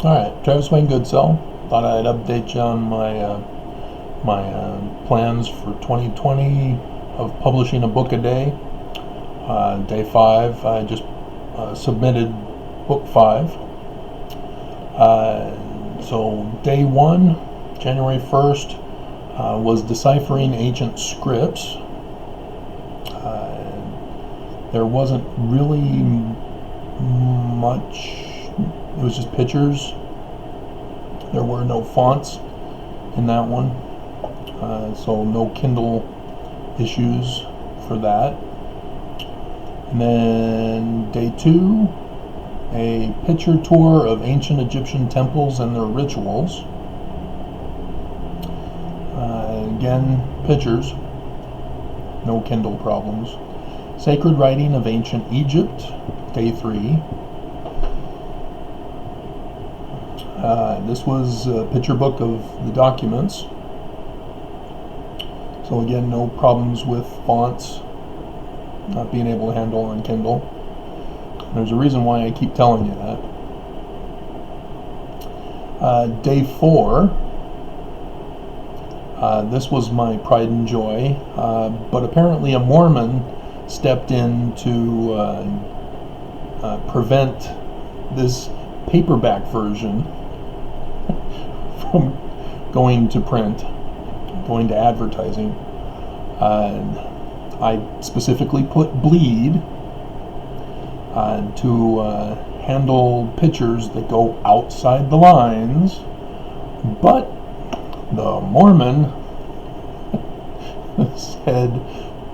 Alright, Travis Wayne Goodsell. Thought I'd update you on my plans for 2020 of publishing a book a day. Day 5, I just submitted book 5. So day 1, January 1st, was deciphering ancient scripts. There wasn't really much. It was just pictures. There were no fonts in that one, so no Kindle issues for that. And then day 2, a picture tour of ancient Egyptian temples and their rituals. Again, pictures, no Kindle problems. Sacred writing of ancient Egypt, day 3. This was a picture book of the documents. So again, no problems with fonts not being able to handle on Kindle. There's a reason why I keep telling you that. Day 4, this was my pride and joy, but apparently a Mormon stepped in to prevent this paperback version from going to print, going to advertising. I specifically put bleed to handle pictures that go outside the lines, but the Mormon said,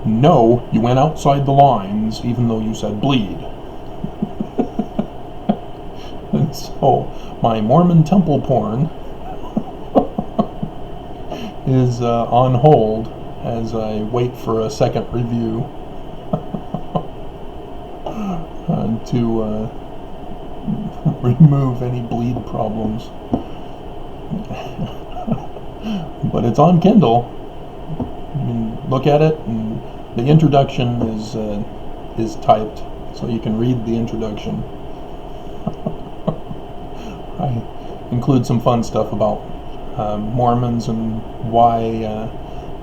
no, you went outside the lines even though you said bleed. And so my Mormon temple porn is on hold as I wait for a second review to remove any bleed problems. But it's on Kindle. You can look at it, and the introduction is typed, so you can read the introduction. I include some fun stuff about Mormons and why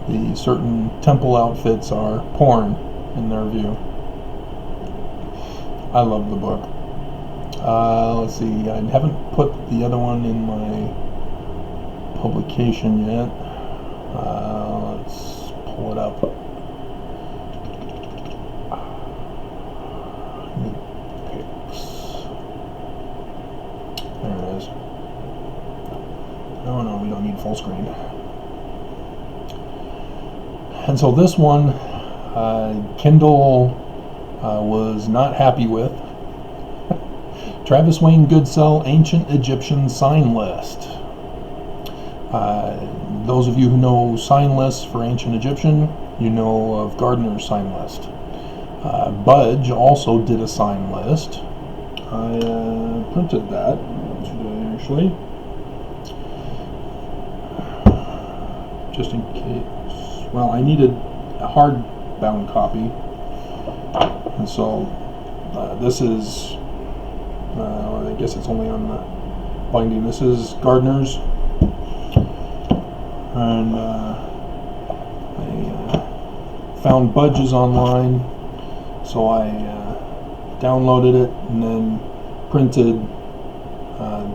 the certain temple outfits are porn in their view. I love the book. Let's see, I haven't put the other one in my publication yet. Let's pull it up. There it is. No, we don't need full screen. And so this one, Kindle was not happy with. Travis Wayne Goodsell Ancient Egyptian Sign List. Those of you who know sign lists for ancient Egyptian, you know of Gardner's sign list. Budge also did a sign list. I printed that today, actually, just in case. Well, I needed a hardbound copy, and so this is, I guess it's only on the binding. This is Gardner's, and I found Budge's online, so I downloaded it and then printed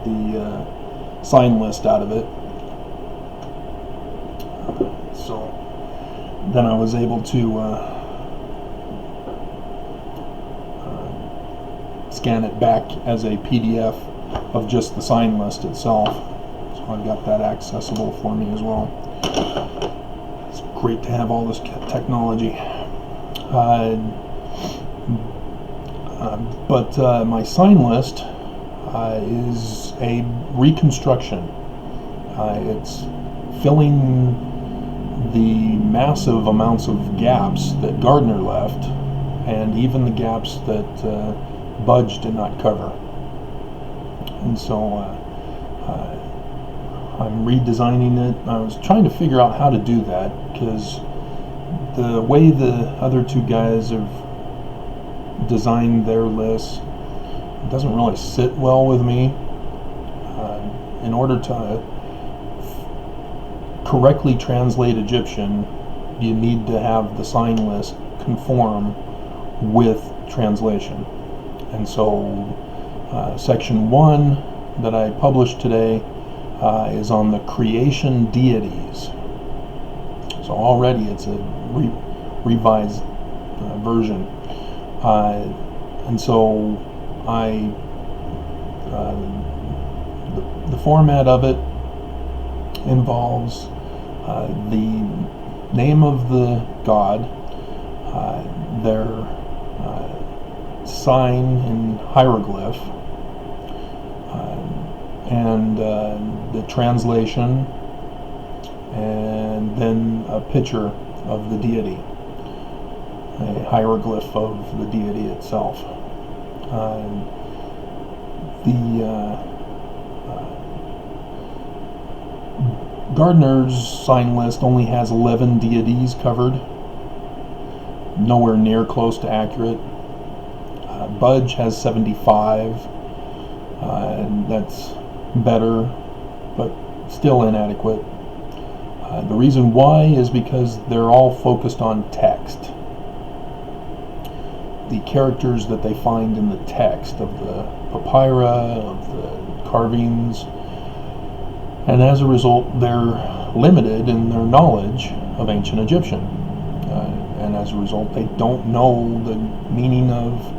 the sign list out of it. So then I was able to scan it back as a PDF of just the sign list itself. So I've got that accessible for me as well. It's great to have all this technology. But my sign list is a reconstruction. It's filling the massive amounts of gaps that Gardner left, and even the gaps that Budge did not cover. And so I'm redesigning it. I was trying to figure out how to do that, because the way the other two guys have designed their lists doesn't really sit well with me. in order to correctly translate Egyptian, you need to have the sign list conform with translation. And so section 1 that I published today is on the creation deities. So already it's a revised version. And so the format of it involves the name of the god, their sign in hieroglyph, and the translation, and then a picture of the deity, a hieroglyph of the deity itself. Gardner's sign list only has 11 deities covered, nowhere near close to accurate. Budge has 75, and that's better, but still inadequate. The reason why is because they're all focused on text. The characters that they find in the text of the papyri, of the carvings, and as a result they're limited in their knowledge of ancient Egyptian, and as a result they don't know the meaning of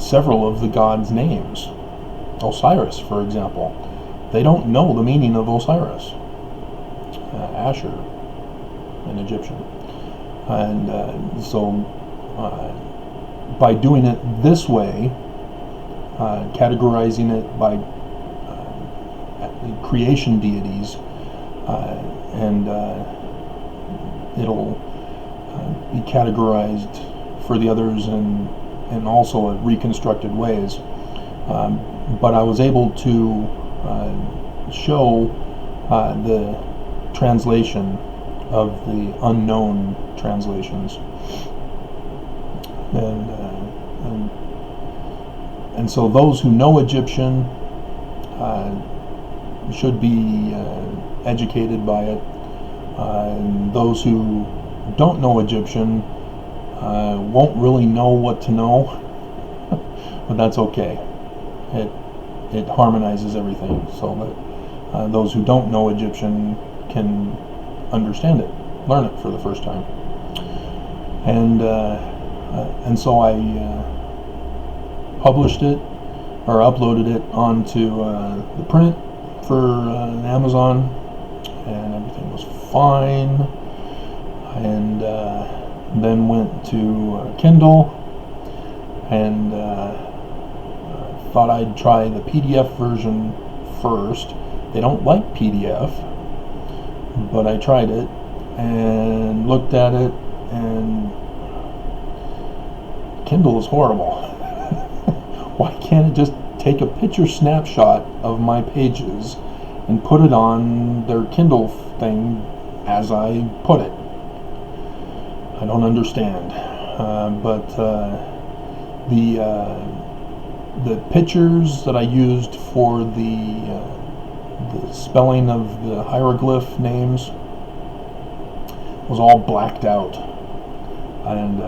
several of the gods' names. Osiris, for example, they don't know the meaning of Osiris, Asher in Egyptian. And so by doing it this way, categorizing it by creation deities, and it'll be categorized for the others and also reconstructed ways. But I was able to show the translation of the unknown translations, and so those who know Egyptian should be educated by it, and those who don't know Egyptian won't really know what to know, but that's okay. It harmonizes everything so that those who don't know Egyptian can understand it, learn it for the first time. And so I published it, or uploaded it onto the print for Amazon, and everything was fine. And then went to Kindle, and thought I'd try the PDF version first. They don't like PDF, but I tried it and looked at it, and Kindle is horrible. Why can't it just take a picture snapshot of my pages and put it on their Kindle thing as I put it? I don't understand. But the pictures that I used for the spelling of the hieroglyph names was all blacked out, and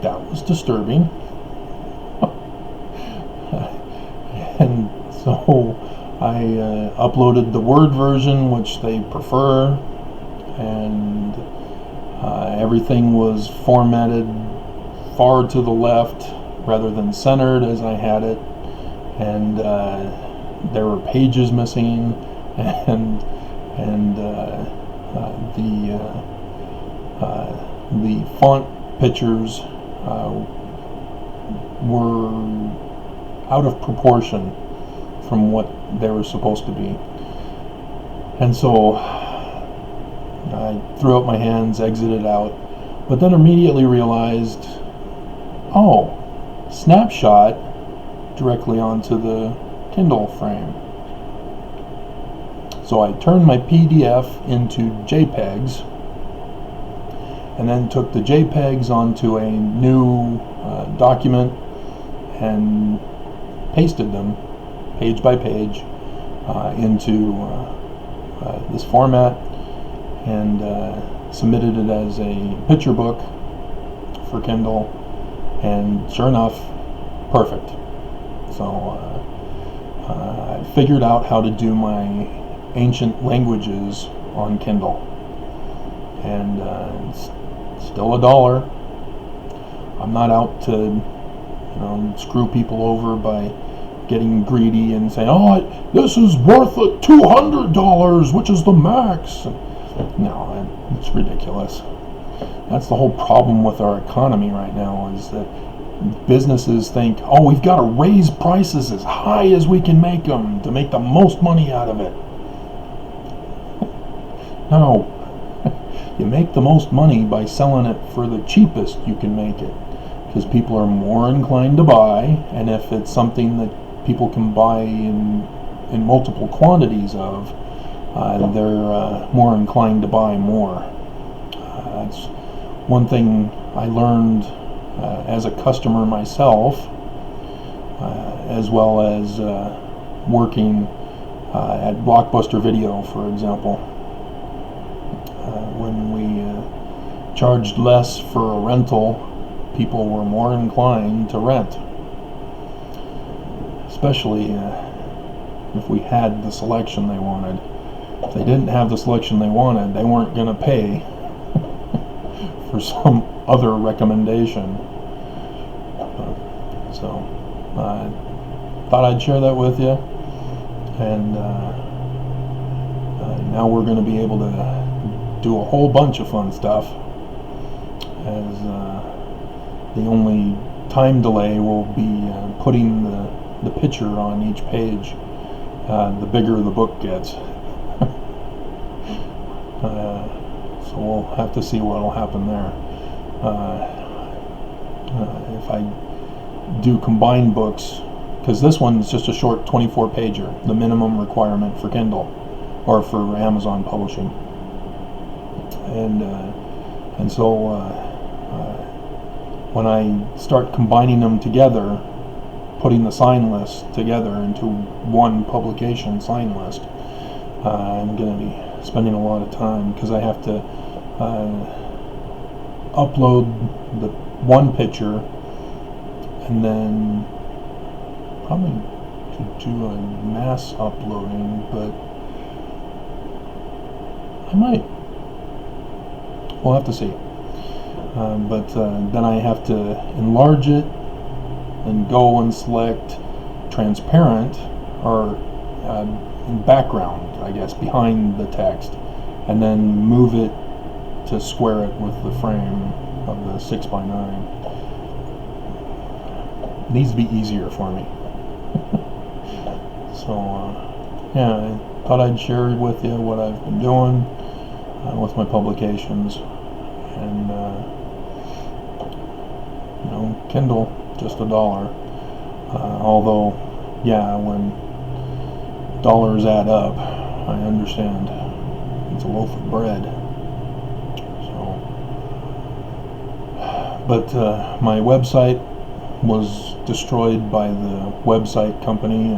that was disturbing. And so I uploaded the Word version, which they prefer, and everything was formatted far to the left rather than centered as I had it, and there were pages missing, and the font pictures were out of proportion from what they were supposed to be. And so I threw up my hands, exited out, but then immediately realized, oh, snapshot directly onto the Kindle frame. So I turned my PDF into JPEGs, and then took the JPEGs onto a new document and pasted them page by page, into this format and submitted it as a picture book for Kindle, and sure enough, perfect. So I figured out how to do my ancient languages on Kindle, and it's still $1. I'm not out to screw people over by getting greedy and saying, "Oh, this is worth $200, which is the max." No, it's ridiculous. That's the whole problem with our economy right now, is that businesses think, "Oh, we've got to raise prices as high as we can make them to make the most money out of it." No, you make the most money by selling it for the cheapest you can make it, because people are more inclined to buy, and if it's something that people can buy in multiple quantities of, they're more inclined to buy more. That's one thing I learned as a customer myself, as well as working at Blockbuster Video, for example. When we charged less for a rental, people were more inclined to rent, especially if we had the selection they wanted. If they didn't have the selection they wanted, they weren't going to pay for some other recommendation. So I thought I'd share that with you, and now we're going to be able to do a whole bunch of fun stuff, as the only time delay will be putting the picture on each page. The bigger the book gets. So we'll have to see what will happen there. If I do combined books, because this one's just a short 24-pager, the minimum requirement for Kindle or for Amazon publishing, and so when I start combining them together, putting the sign list together into one publication sign list, I'm going to be spending a lot of time, because I have to upload the one picture, and then probably to do a mass uploading, but I might. We'll have to see. But then I have to enlarge it and go and select transparent, or in background, I guess, behind the text, and then move it to square it with the frame of the 6x9. It needs to be easier for me. So yeah, I thought I'd share with you what I've been doing with my publications, and Kindle, just $1. Although, yeah, when dollars add up, I understand it's a loaf of bread. So, but my website was destroyed by the website company,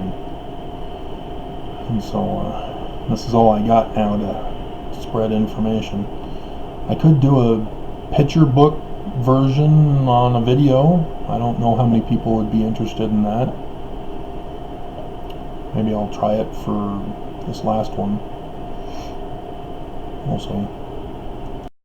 and so this is all I got now to spread information. I could do a picture book version on a video. I don't know how many people would be interested in that. Maybe I'll try it for this last one. We'll see.